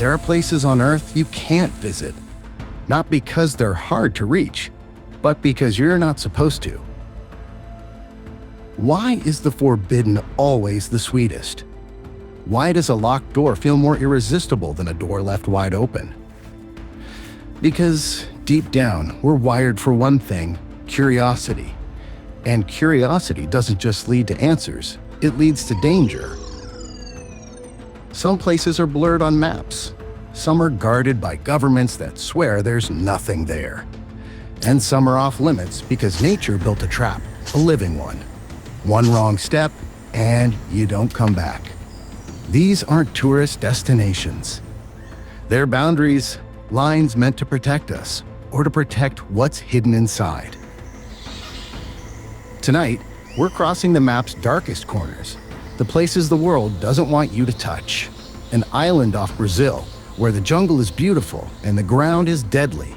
There are places on Earth you can't visit, not because they're hard to reach, but because you're not supposed to. Why is the forbidden always the sweetest? Why does a locked door feel more irresistible than a door left wide open? Because deep down, we're wired for one thing: curiosity. And curiosity doesn't just lead to answers, it leads to danger. Some places are blurred on maps. Some are guarded by governments that swear there's nothing there. And some are off limits because nature built a trap, a living one. One wrong step, and you don't come back. These aren't tourist destinations. They're boundaries, lines meant to protect us, or to protect what's hidden inside. Tonight, we're crossing the map's darkest corners, the places the world doesn't want you to touch. An island off Brazil, where the jungle is beautiful and the ground is deadly.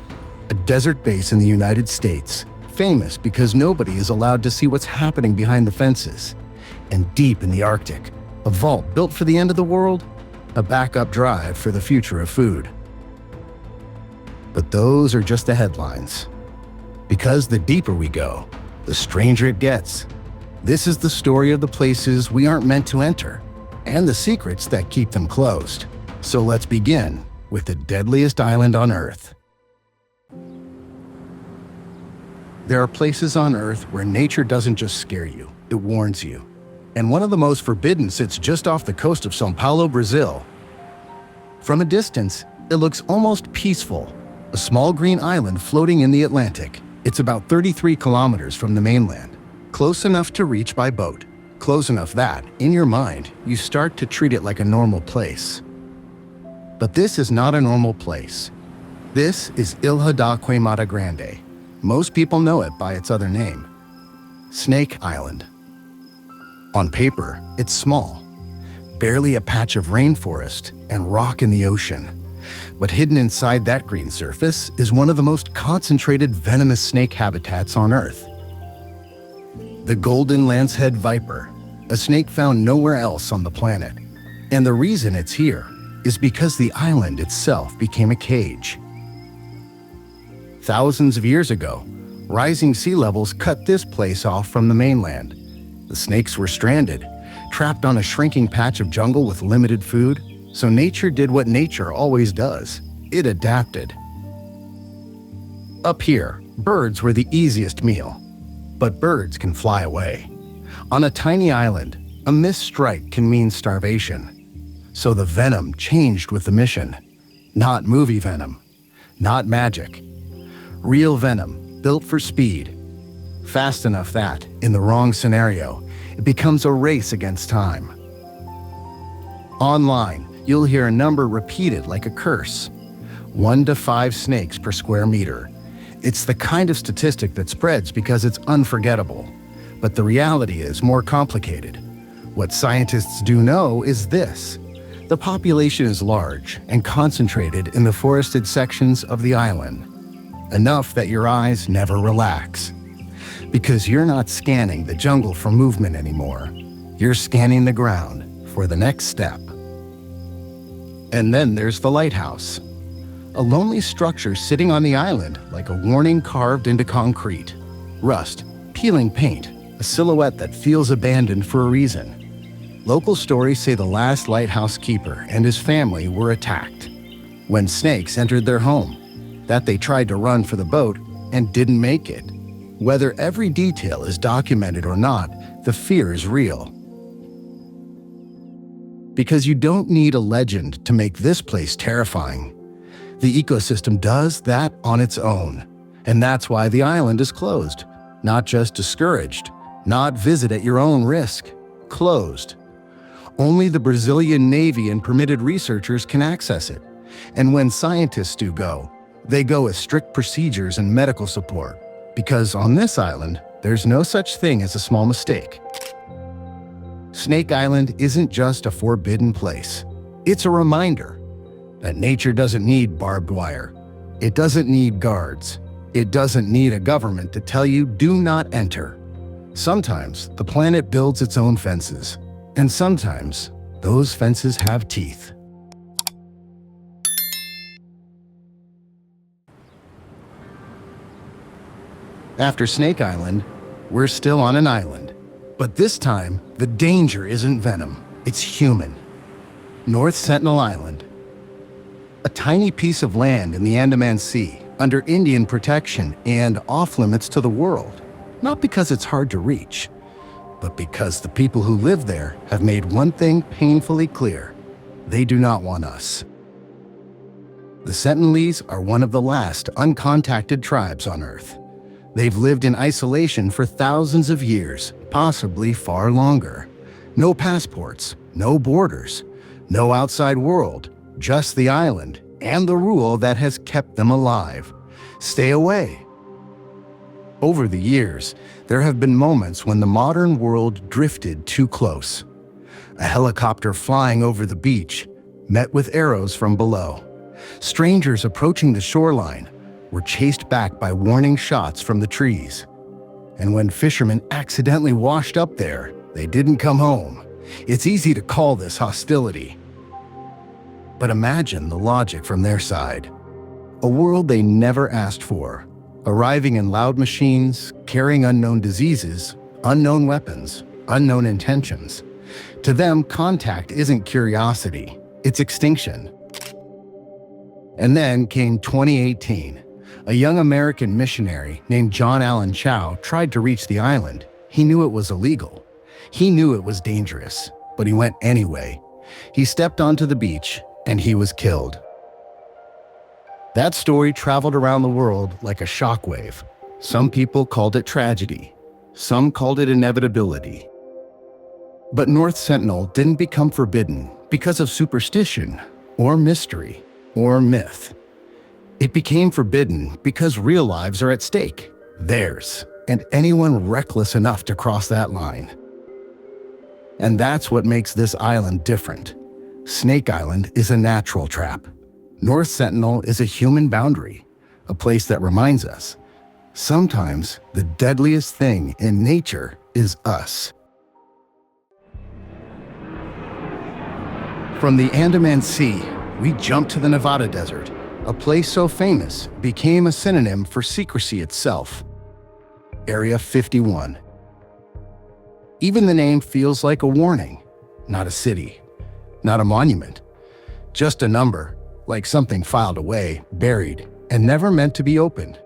A desert base in the United States, famous because nobody is allowed to see what's happening behind the fences. And deep in the Arctic, a vault built for the end of the world, a backup drive for the future of food. But those are just the headlines. Because the deeper we go, the stranger it gets. This is the story of the places we aren't meant to enter, and the secrets that keep them closed. So let's begin with the deadliest island on Earth. There are places on Earth where nature doesn't just scare you, it warns you. And one of the most forbidden sits just off the coast of São Paulo, Brazil. From a distance, it looks almost peaceful, a small green island floating in the Atlantic. It's about 33 kilometers from the mainland, close enough to reach by boat, close enough that, in your mind, you start to treat it like a normal place. But this is not a normal place. This is Ilha da Queimada Grande. Most people know it by its other name, Snake Island. On paper, it's small, barely a patch of rainforest and rock in the ocean. But hidden inside that green surface is one of the most concentrated venomous snake habitats on Earth. The golden lancehead viper, a snake found nowhere else on the planet. And the reason it's here is because the island itself became a cage. Thousands of years ago, rising sea levels cut this place off from the mainland. The snakes were stranded, trapped on a shrinking patch of jungle with limited food, so nature did what nature always does. It adapted. Up here, birds were the easiest meal. But birds can fly away. On a tiny island, a missed strike can mean starvation. So the venom changed with the mission. Not movie venom, not magic. Real venom, built for speed. Fast enough that, in the wrong scenario, it becomes a race against time. Online, you'll hear a number repeated like a curse. 1 to 5 snakes per square meter. It's the kind of statistic that spreads because it's unforgettable. But the reality is more complicated. What scientists do know is this: the population is large and concentrated in the forested sections of the island. Enough that your eyes never relax. Because you're not scanning the jungle for movement anymore. You're scanning the ground for the next step. And then there's the lighthouse. A lonely structure sitting on the island like a warning carved into concrete. Rust, peeling paint, a silhouette that feels abandoned for a reason. Local stories say the last lighthouse keeper and his family were attacked when snakes entered their home, that they tried to run for the boat and didn't make it. Whether every detail is documented or not, the fear is real. Because you don't need a legend to make this place terrifying. The ecosystem does that on its own. And that's why the island is closed. Not just discouraged, not visit at your own risk. Closed. Only the Brazilian Navy and permitted researchers can access it. And when scientists do go, they go with strict procedures and medical support. Because on this island, there's no such thing as a small mistake. Snake Island isn't just a forbidden place. It's a reminder that nature doesn't need barbed wire. It doesn't need guards. It doesn't need a government to tell you do not enter. Sometimes the planet builds its own fences, and sometimes those fences have teeth. After Snake Island, we're still on an island. But this time, the danger isn't venom, it's human. North Sentinel Island. A tiny piece of land in the Andaman Sea, under Indian protection and off-limits to the world. Not because it's hard to reach, but because the people who live there have made one thing painfully clear. They do not want us. The Sentinelese are one of the last uncontacted tribes on Earth. They've lived in isolation for thousands of years, possibly far longer. No passports, no borders, no outside world, just the island and the rule that has kept them alive. Stay away. Over the years, there have been moments when the modern world drifted too close. A helicopter flying over the beach, met with arrows from below. Strangers approaching the shoreline were chased back by warning shots from the trees. And when fishermen accidentally washed up there, they didn't come home. It's easy to call this hostility. But imagine the logic from their side. A world they never asked for, arriving in loud machines, carrying unknown diseases, unknown weapons, unknown intentions. To them, contact isn't curiosity, it's extinction. And then came 2018. A young American missionary named John Allen Chow tried to reach the island. He knew it was illegal. He knew it was dangerous, but he went anyway. He stepped onto the beach, and he was killed. That story traveled around the world like a shockwave. Some people called it tragedy. Some called it inevitability. But North Sentinel didn't become forbidden because of superstition, or mystery, or myth. It became forbidden because real lives are at stake. Theirs, and anyone reckless enough to cross that line. And that's what makes this island different. Snake Island is a natural trap. North Sentinel is a human boundary, a place that reminds us, sometimes the deadliest thing in nature is us. From the Andaman Sea, we jump to the Nevada desert. A place so famous became a synonym for secrecy itself. Area 51. Even the name feels like a warning, not a city. Not a monument, just a number, like something filed away, buried, and never meant to be opened.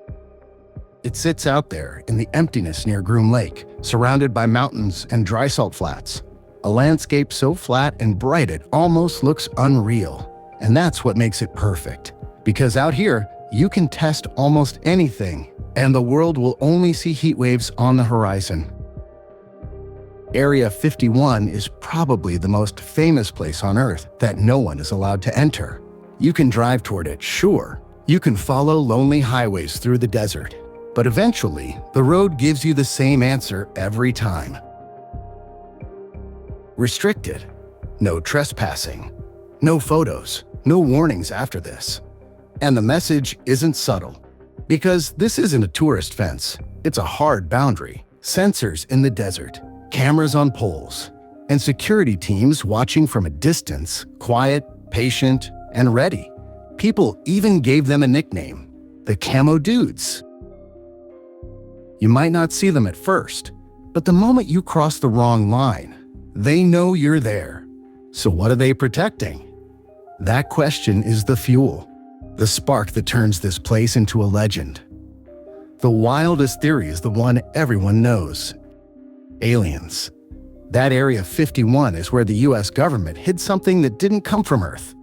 It sits out there in the emptiness near Groom Lake, surrounded by mountains and dry salt flats. A landscape so flat and bright it almost looks unreal. And that's what makes it perfect. Because out here, you can test almost anything, and the world will only see heat waves on the horizon. Area 51 is probably the most famous place on Earth that no one is allowed to enter. You can drive toward it, sure. You can follow lonely highways through the desert. But eventually, the road gives you the same answer every time. Restricted. No trespassing. No photos. No warnings after this. And the message isn't subtle. Because this isn't a tourist fence. It's a hard boundary. Sensors in the desert. Cameras on poles, and security teams watching from a distance, quiet, patient, and ready. People even gave them a nickname, the Camo Dudes. You might not see them at first, but the moment you cross the wrong line, they know you're there. So what are they protecting? That question is the fuel, the spark that turns this place into a legend. The wildest theory is the one everyone knows. Aliens. That Area 51 is where the US government hid something that didn't come from Earth.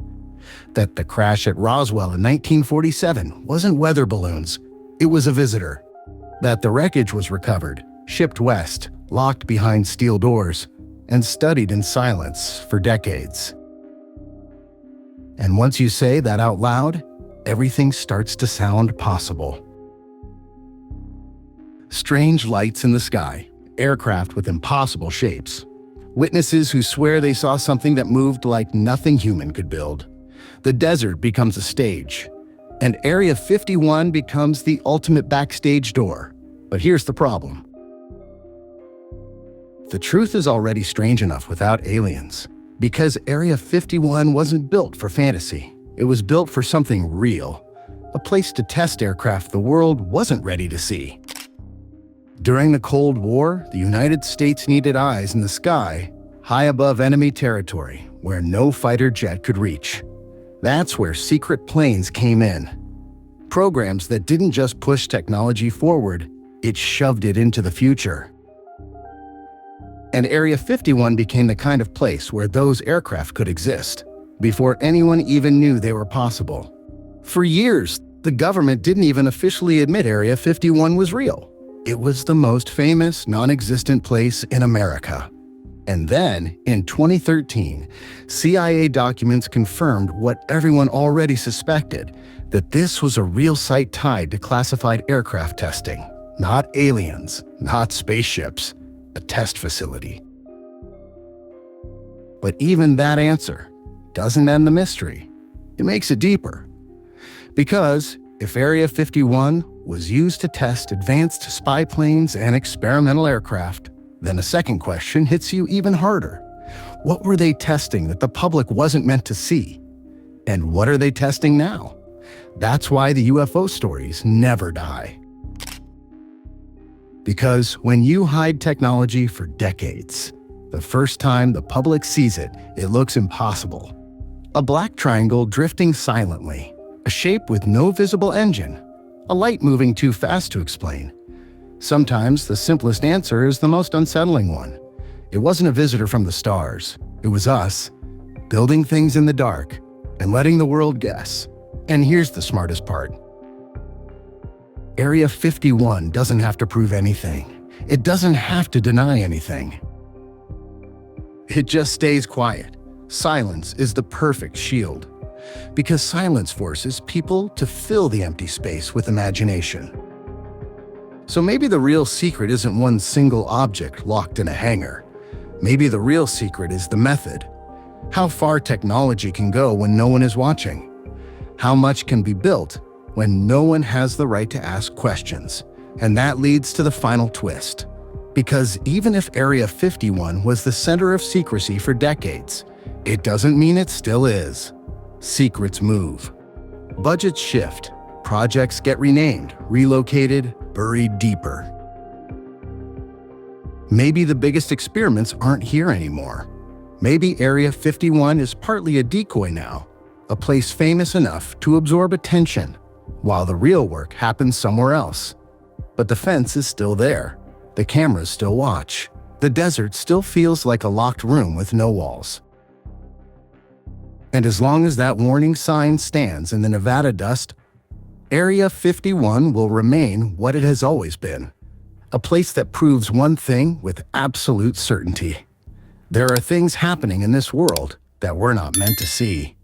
That the crash at Roswell in 1947 wasn't weather balloons, it was a visitor. That the wreckage was recovered, shipped west, locked behind steel doors, and studied in silence for decades. And once you say that out loud, everything starts to sound possible. Strange lights in the sky. Aircraft with impossible shapes. Witnesses who swear they saw something that moved like nothing human could build. The desert becomes a stage, and Area 51 becomes the ultimate backstage door. But here's the problem. The truth is already strange enough without aliens, because Area 51 wasn't built for fantasy. It was built for something real, a place to test aircraft the world wasn't ready to see. During the Cold War, the United States needed eyes in the sky, high above enemy territory, where no fighter jet could reach. That's where secret planes came in. Programs that didn't just push technology forward, it shoved it into the future. And Area 51 became the kind of place where those aircraft could exist, before anyone even knew they were possible. For years, the government didn't even officially admit Area 51 was real. It was the most famous, non-existent place in America. And then, in 2013, CIA documents confirmed what everyone already suspected, that this was a real site tied to classified aircraft testing. Not aliens, not spaceships, a test facility. But even that answer doesn't end the mystery. It makes it deeper. Because if Area 51 was used to test advanced spy planes and experimental aircraft, then a second question hits you even harder. What were they testing that the public wasn't meant to see? And what are they testing now? That's why the UFO stories never die. Because when you hide technology for decades, the first time the public sees it, it looks impossible. A black triangle drifting silently, a shape with no visible engine, a light moving too fast to explain. Sometimes the simplest answer is the most unsettling one. It wasn't a visitor from the stars. It was us, building things in the dark and letting the world guess. And here's the smartest part. Area 51 doesn't have to prove anything. It doesn't have to deny anything. It just stays quiet. Silence is the perfect shield. Because silence forces people to fill the empty space with imagination. So maybe the real secret isn't one single object locked in a hangar. Maybe the real secret is the method. How far technology can go when no one is watching. How much can be built when no one has the right to ask questions. And that leads to the final twist. Because even if Area 51 was the center of secrecy for decades, it doesn't mean it still is. Secrets move. Budgets shift. Projects get renamed, relocated, buried deeper. Maybe the biggest experiments aren't here anymore. Maybe Area 51 is partly a decoy now, a place famous enough to absorb attention, while the real work happens somewhere else. But the fence is still there. The cameras still watch. The desert still feels like a locked room with no walls. And as long as that warning sign stands in the Nevada dust, Area 51 will remain what it has always been. A place that proves one thing with absolute certainty. There are things happening in this world that we're not meant to see.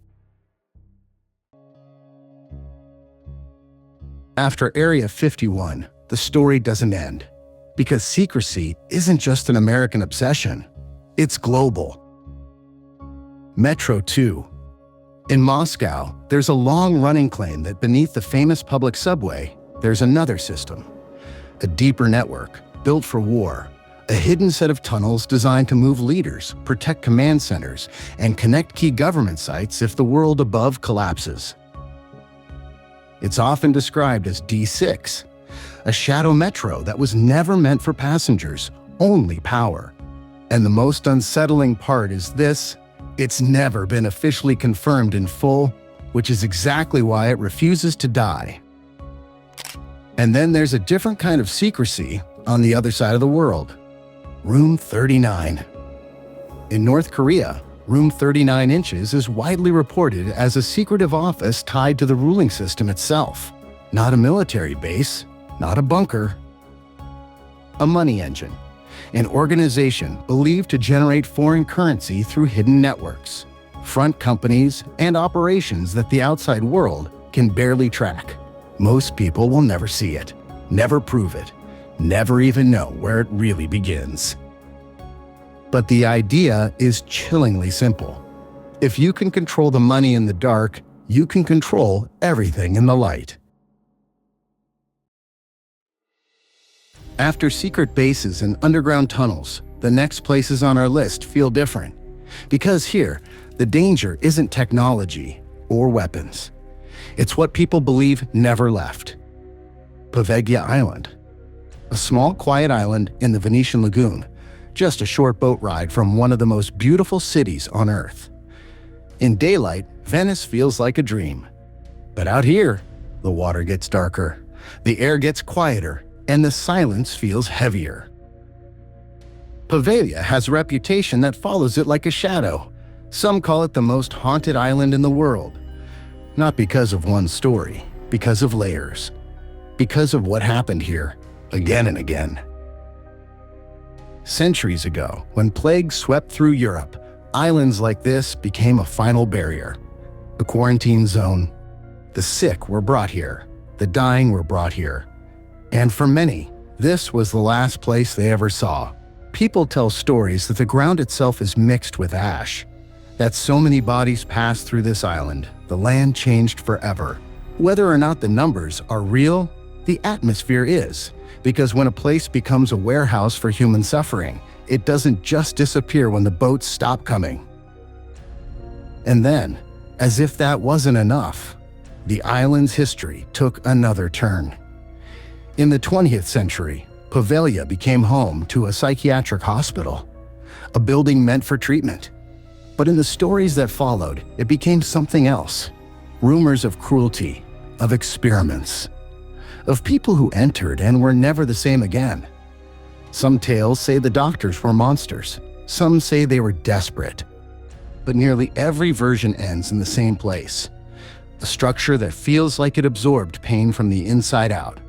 After Area 51, the story doesn't end. Because secrecy isn't just an American obsession, it's global. Metro 2. In Moscow, there's a long-running claim that beneath the famous public subway, there's another system. A deeper network, built for war. A hidden set of tunnels designed to move leaders, protect command centers, and connect key government sites if the world above collapses. It's often described as D6, a shadow metro that was never meant for passengers, only power. And the most unsettling part is this: it's never been officially confirmed in full, which is exactly why it refuses to die. And then there's a different kind of secrecy on the other side of the world. Room 39. In North Korea, Room 39 inches is widely reported as a secretive office tied to the ruling system itself. Not a military base, not a bunker. A money engine. An organization believed to generate foreign currency through hidden networks, front companies, and operations that the outside world can barely track. Most people will never see it, never prove it, never even know where it really begins. But the idea is chillingly simple. If you can control the money in the dark, you can control everything in the light. After secret bases and underground tunnels, the next places on our list feel different. Because here, the danger isn't technology or weapons. It's what people believe never left. Poveglia Island. a small quiet island in the Venetian lagoon, just a short boat ride from one of the most beautiful cities on Earth. In daylight, Venice feels like a dream. But out here, the water gets darker, the air gets quieter, and the silence feels heavier. Poveglia has a reputation that follows it like a shadow. Some call it the most haunted island in the world. Not because of one story, because of layers. Because of what happened here, again and again. Centuries ago, when plague swept through Europe, islands like this became a final barrier. A quarantine zone. The sick were brought here. The dying were brought here. And for many, this was the last place they ever saw. People tell stories that the ground itself is mixed with ash. That so many bodies passed through this island, the land changed forever. Whether or not the numbers are real, the atmosphere is. Because when a place becomes a warehouse for human suffering, it doesn't just disappear when the boats stop coming. And then, as if that wasn't enough, the island's history took another turn. In the 20th century, Poveglia became home to a psychiatric hospital, a building meant for treatment. But in the stories that followed, it became something else. Rumors of cruelty, of experiments, of people who entered and were never the same again. Some tales say the doctors were monsters. Some say they were desperate. But nearly every version ends in the same place. A structure that feels like it absorbed pain from the inside out.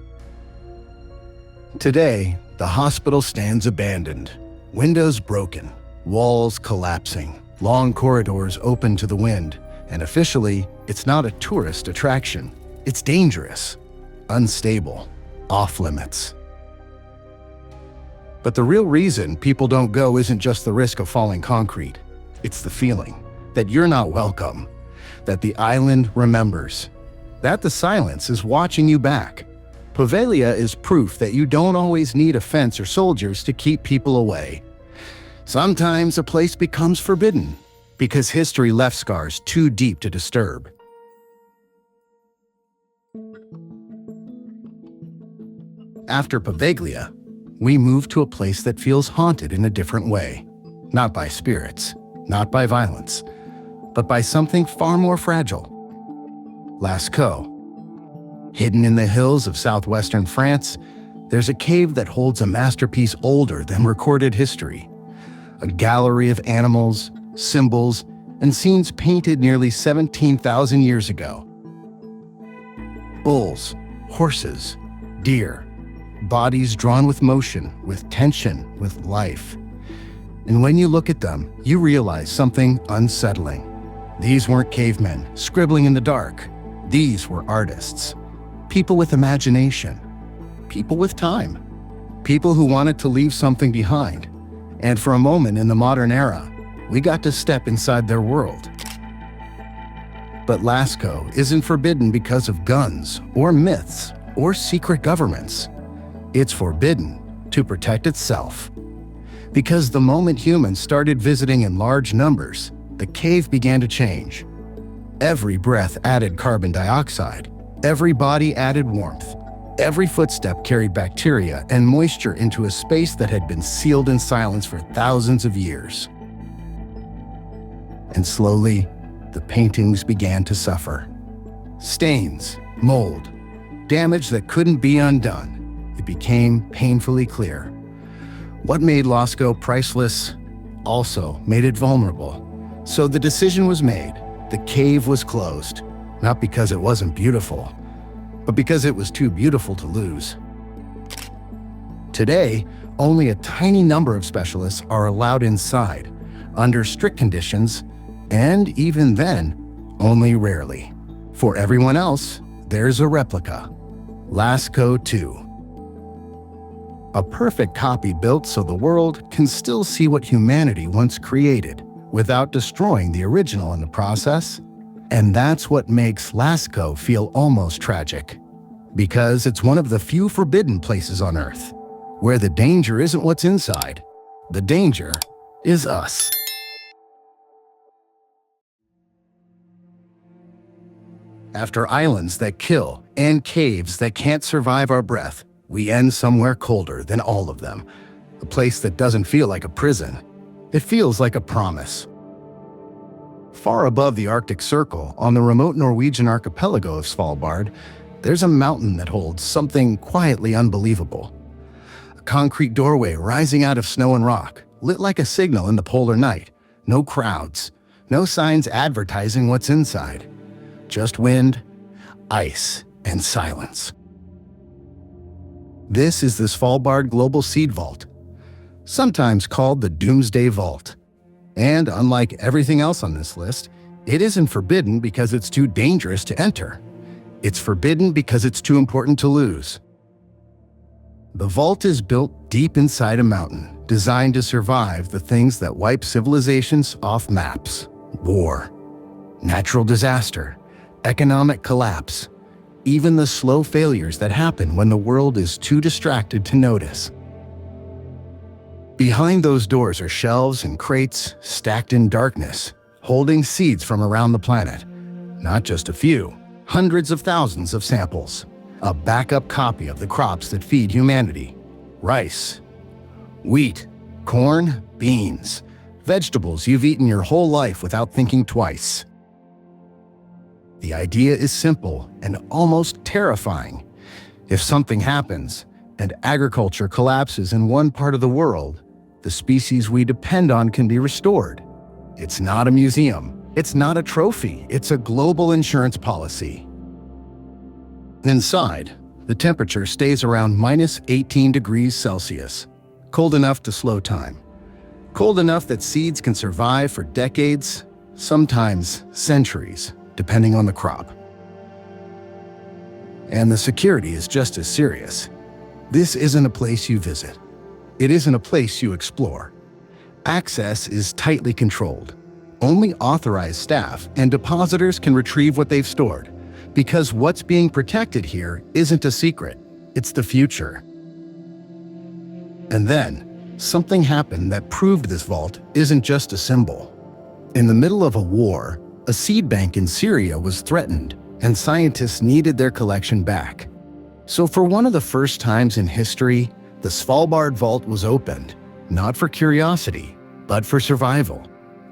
Today, the hospital stands abandoned. Windows broken, walls collapsing, long corridors open to the wind. And officially, it's not a tourist attraction. It's dangerous, unstable, off-limits. But the real reason people don't go isn't just the risk of falling concrete. It's the feeling that you're not welcome, that the island remembers, that the silence is watching you back. Poveglia is proof that you don't always need a fence or soldiers to keep people away. Sometimes a place becomes forbidden because history left scars too deep to disturb. After Poveglia, we move to a place that feels haunted in a different way. Not by spirits, not by violence, but by something far more fragile. Lascaux. Hidden in the hills of southwestern France, there's a cave that holds a masterpiece older than recorded history. A gallery of animals, symbols, and scenes painted nearly 17,000 years ago. Bulls, horses, deer, bodies drawn with motion, with tension, with life. And when you look at them, you realize something unsettling. These weren't cavemen scribbling in the dark. These were artists. People with imagination. People with time. People who wanted to leave something behind. And for a moment in the modern era, we got to step inside their world. But Lascaux isn't forbidden because of guns, or myths, or secret governments. It's forbidden to protect itself. Because the moment humans started visiting in large numbers, the cave began to change. Every breath added carbon dioxide. Every body added warmth. Every footstep carried bacteria and moisture into a space that had been sealed in silence for thousands of years. And slowly, the paintings began to suffer. Stains, mold, damage that couldn't be undone. It became painfully clear. What made Lascaux priceless also made it vulnerable. So the decision was made. The cave was closed, not because it wasn't beautiful, but because it was too beautiful to lose. Today, only a tiny number of specialists are allowed inside, under strict conditions, and even then, only rarely. For everyone else, there's a replica. Lascaux 2. A perfect copy built so the world can still see what humanity once created, without destroying the original in the process. And that's what makes Lascaux feel almost tragic. Because it's one of the few forbidden places on Earth, where the danger isn't what's inside. The danger is us. After islands that kill and caves that can't survive our breath, we end somewhere colder than all of them. A place that doesn't feel like a prison. It feels like a promise. Far above the Arctic Circle, on the remote Norwegian archipelago of Svalbard, there's a mountain that holds something quietly unbelievable. A concrete doorway rising out of snow and rock, lit like a signal in the polar night. No crowds, no signs advertising what's inside. Just wind, ice, and silence. This is the Svalbard Global Seed Vault, sometimes called the Doomsday Vault. And unlike everything else on this list, it isn't forbidden because it's too dangerous to enter. It's forbidden because it's too important to lose. The vault is built deep inside a mountain, designed to survive the things that wipe civilizations off maps. War, natural disaster, economic collapse, even the slow failures that happen when the world is too distracted to notice. Behind those doors are shelves and crates stacked in darkness, holding seeds from around the planet. Not just a few, hundreds of thousands of samples. A backup copy of the crops that feed humanity. Rice, wheat, corn, beans, vegetables you've eaten your whole life without thinking twice. The idea is simple and almost terrifying. If something happens, and agriculture collapses in one part of the world, the species we depend on can be restored. It's not a museum. It's not a trophy. It's a global insurance policy. Inside, the temperature stays around -18 degrees Celsius, cold enough to slow time. Cold enough that seeds can survive for decades, sometimes centuries, depending on the crop. And the security is just as serious. This isn't a place you visit. It isn't a place you explore. Access is tightly controlled. Only authorized staff and depositors can retrieve what they've stored, because what's being protected here isn't a secret, it's the future. And then, something happened that proved this vault isn't just a symbol. In the middle of a war, a seed bank in Syria was threatened, and scientists needed their collection back. So for one of the first times in history, the Svalbard Vault was opened, not for curiosity, but for survival.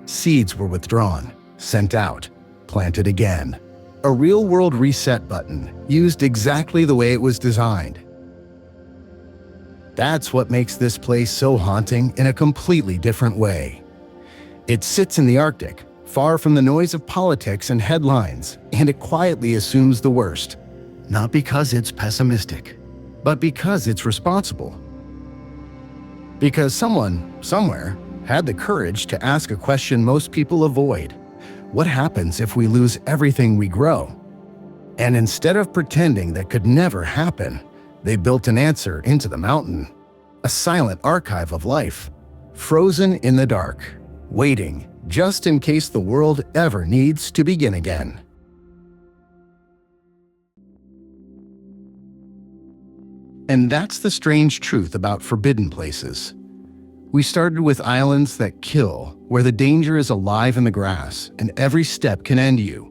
Seeds were withdrawn, sent out, planted again. A real-world reset button, used exactly the way it was designed. That's what makes this place so haunting in a completely different way. It sits in the Arctic, far from the noise of politics and headlines, and it quietly assumes the worst. Not because it's pessimistic, but because it's responsible. Because someone, somewhere, had the courage to ask a question most people avoid. What happens if we lose everything we grow? And instead of pretending that could never happen, they built an answer into the mountain. A silent archive of life, frozen in the dark, waiting just in case the world ever needs to begin again. And that's the strange truth about forbidden places. We started with islands that kill, where the danger is alive in the grass, and every step can end you.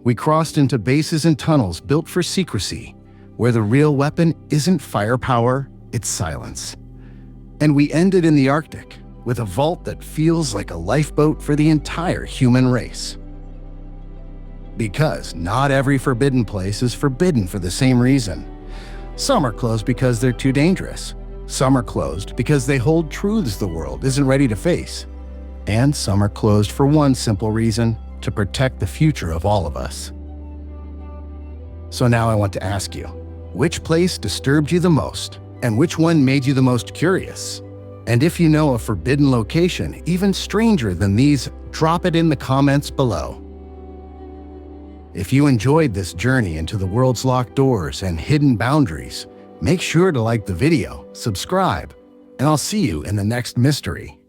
We crossed into bases and tunnels built for secrecy, where the real weapon isn't firepower, it's silence. And we ended in the Arctic, with a vault that feels like a lifeboat for the entire human race. Because not every forbidden place is forbidden for the same reason. Some are closed because they're too dangerous. Some are closed because they hold truths the world isn't ready to face. And some are closed for one simple reason: to protect the future of all of us. So now I want to ask you, which place disturbed you the most? And which one made you the most curious? And if you know a forbidden location, even stranger than these, drop it in the comments below. If you enjoyed this journey into the world's locked doors and hidden boundaries, make sure to like the video, subscribe, and I'll see you in the next mystery.